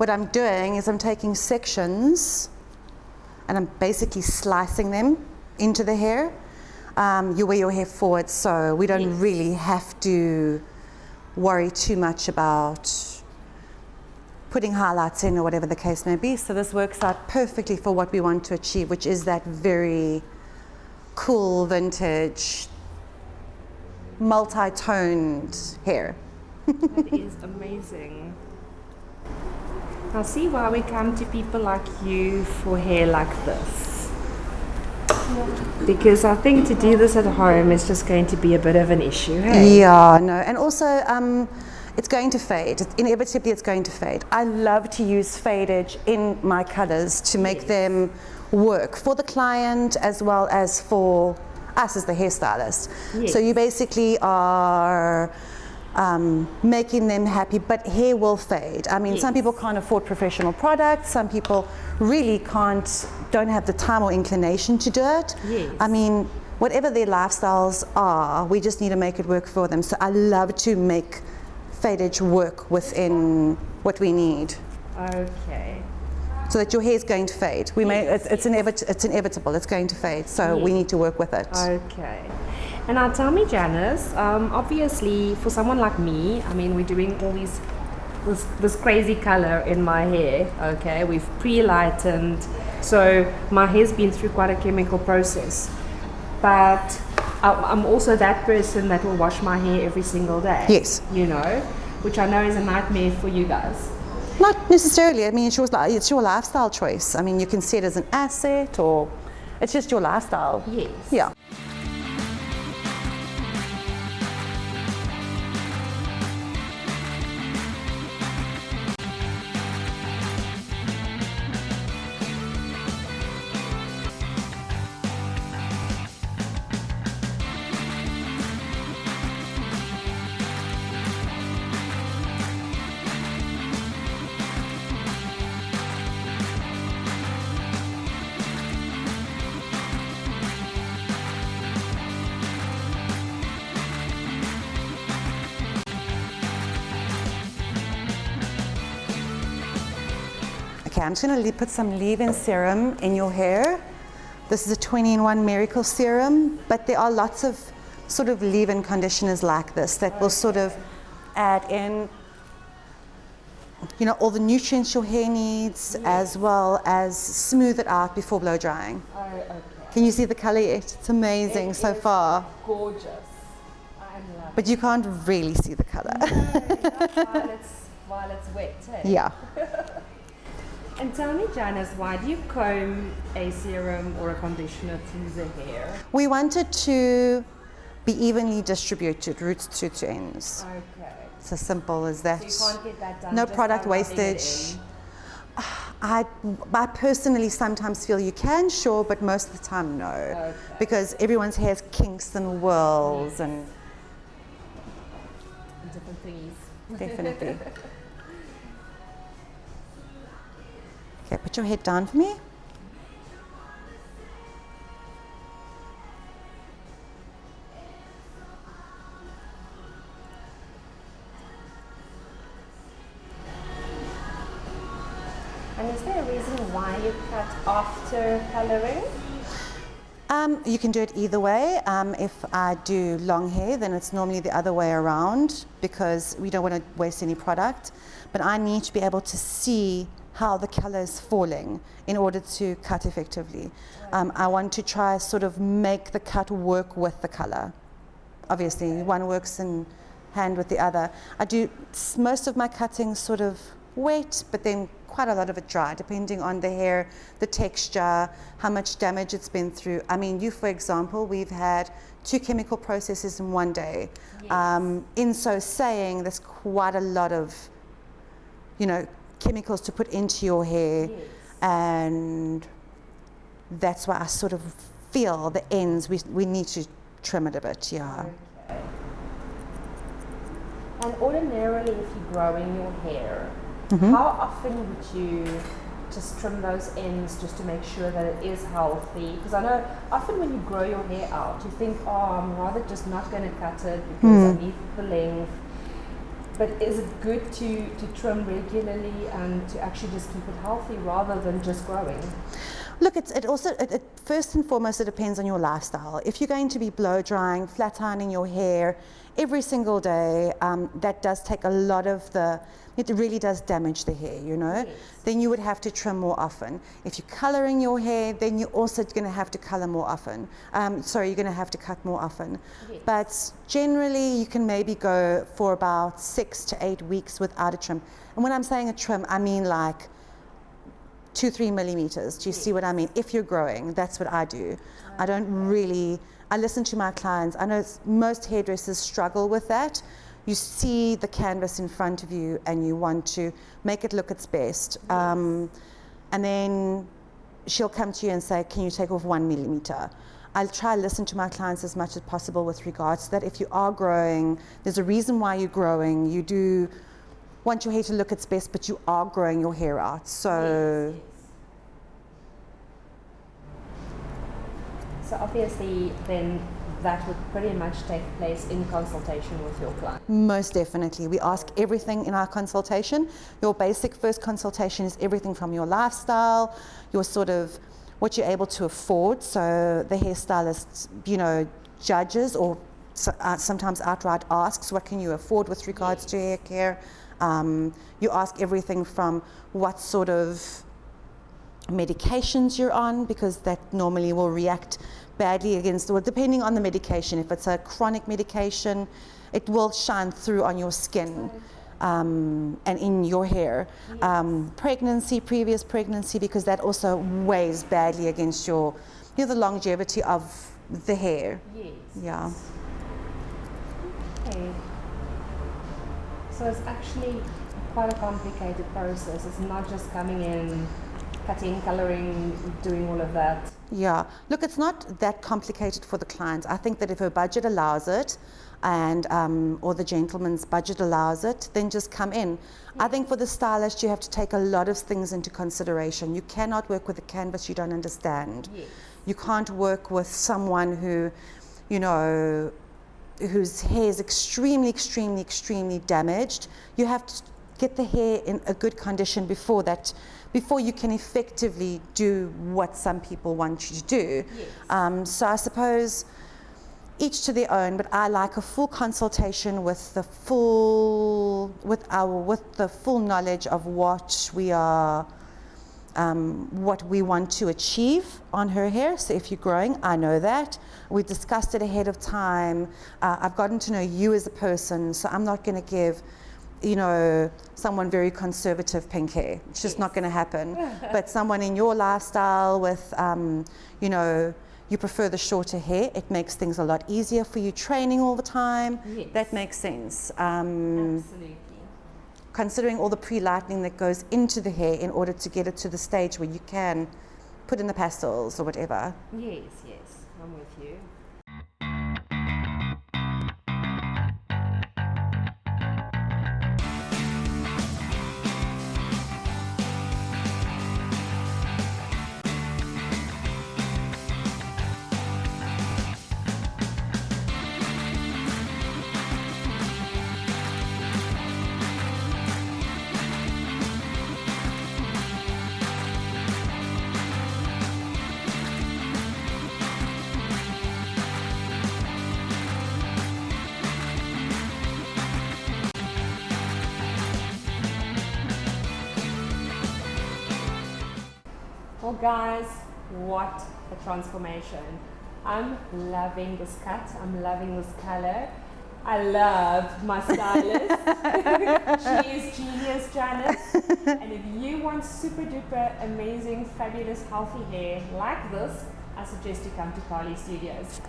what I'm doing is I'm taking sections and I'm basically slicing them into the hair. You wear your hair forward, so we don't really have to worry too much about putting highlights in or whatever the case may be. So this works out perfectly for what we want to achieve, which is that very cool, vintage, multi-toned hair. That is amazing. I see why we come to people like you for hair like this. Because I think to do this at home is just going to be a bit of an issue, hey? Yeah, no, and also it's going to fade. Inevitably, it's going to fade. I love to use fadage in my colors to make them work for the client as well as for us as the hairstylist. So you basically are making them happy, but hair will fade. I mean, some people can't afford professional products. Some people really don't have the time or inclination to do it. I mean, whatever their lifestyles are, we just need to make it work for them. So I love to make fadage work within what we need. Okay. So that your hair is going to fade. It's inevitable. It's going to fade. So we need to work with it. Okay. And now tell me, Janice, obviously for someone like me, I mean, we're doing all this crazy color in my hair, okay? We've pre-lightened, so my hair's been through quite a chemical process. But I'm also that person that will wash my hair every single day. Yes. You know, which I know is a nightmare for you guys. Not necessarily. I mean, it's your lifestyle choice. I mean, you can see it as an asset or it's just your lifestyle. Yes. Yeah. Okay, I'm just going to put some leave-in serum in your hair. This is a 20-in-1 miracle serum, but there are lots of sort of leave-in conditioners like this that will sort of add in, you know, all the nutrients your hair needs, as well as smooth it out before blow drying. Oh, okay. Can you see the color yet? It's amazing so far. Gorgeous. I love it. But you can't really see the color. No, not while it's wet, hey? Yeah. And tell me, Janice, why do you comb a serum or a conditioner through the hair? We want it to be evenly distributed, roots to ends. Okay. It's as simple as that. So you can't get that done. No just product by rubbing it wastage. in? I personally sometimes feel you can, sure, but most of the time, no. Okay. Because everyone's hair has kinks and whirls and Different things. definitely. Okay, put your head down for me. And is there a reason why you cut after coloring? You can do it either way. If I do long hair, then it's normally the other way around because we don't want to waste any product. But I need to be able to see how the color is falling in order to cut effectively. I want to try sort of make the cut work with the color. Obviously, one works in hand with the other. I do most of my cutting sort of wet, but then quite a lot of it dry, depending on the hair, the texture, how much damage it's been through. I mean, you, for example, we've had 2 chemical processes in one day. Yes. In so saying, there's quite a lot of, you know, chemicals to put into your hair. Yes. And that's why I sort of feel the ends, we need to trim it a bit, yeah. Okay. And ordinarily, if you're growing your hair, how often would you just trim those ends just to make sure that it is healthy? Because I know often when you grow your hair out, you think, oh, I'm rather just not going to cut it because I need the length. But is it good to trim regularly and to actually just keep it healthy rather than just growing? Look, it first and foremost, it depends on your lifestyle. If you're going to be blow drying, flat ironing your hair every single day, that does take a lot of it really does damage the hair, you know. Yes. Then you would have to trim more often. If you're coloring your hair, then you're also going to have to color more often. You're going to have to cut more often. Yes. But generally, you can maybe go for about 6 to 8 weeks without a trim. And when I'm saying a trim, I mean like 2-3 millimeters. Do you see what I mean? If you're growing, that's what I do. I don't really, I listen to my clients. I know most hairdressers struggle with that. You see the canvas in front of you and you want to make it look its best. And then she'll come to you and say, can you take off 1 millimeter? I'll try to listen to my clients as much as possible with regards to that. If you are growing, there's a reason why you're growing. You do want your hair to look its best, but you are growing your hair out. So, So obviously, then that would pretty much take place in consultation with your client. most definitely. We ask everything in our consultation. Your basic first consultation is everything from your lifestyle, your sort of what you're able to afford. So the hairstylist, you know, judges or sometimes outright asks, what can you afford with regards to hair care? You ask everything from what sort of medications you're on, because that normally will react badly against, well, depending on the medication. If it's a chronic medication, it will shine through on your skin and in your hair. Pregnancy, previous pregnancy, because that also weighs badly against your, you know, the longevity of the hair. Yes. Yeah. Okay. So it's actually quite a complicated process. It's not just coming in, cutting, coloring, doing all of that. Yeah, look, it's not that complicated for the client. I think that if her budget allows it, and or the gentleman's budget allows it, then just come in. I think for the stylist, you have to take a lot of things into consideration. You cannot work with a canvas you don't understand. Yes. You can't work with someone who, you know, whose hair is extremely, extremely, extremely damaged. You have to get the hair in a good condition before you can effectively do what some people want you to do. Yes. So I suppose each to their own, but I like a full consultation with the full knowledge of what we want to achieve on her hair. So if you're growing, I know that. We discussed it ahead of time. I've gotten to know you as a person, so I'm not going to give, you know, someone very conservative pink hair. It's just not going to happen. But someone in your lifestyle with, you know, you prefer the shorter hair, it makes things a lot easier for you training all the time. Yes. That makes sense. Absolutely. Considering all the pre-lightening that goes into the hair in order to get it to the stage where you can put in the pastels or whatever. Yes, I'm with you. Well guys, what a transformation. I'm loving this cut, I'm loving this color. I love my stylist. She is genius, Janice. And if you want super duper amazing, fabulous, healthy hair like this, I suggest you come to Carley Studios.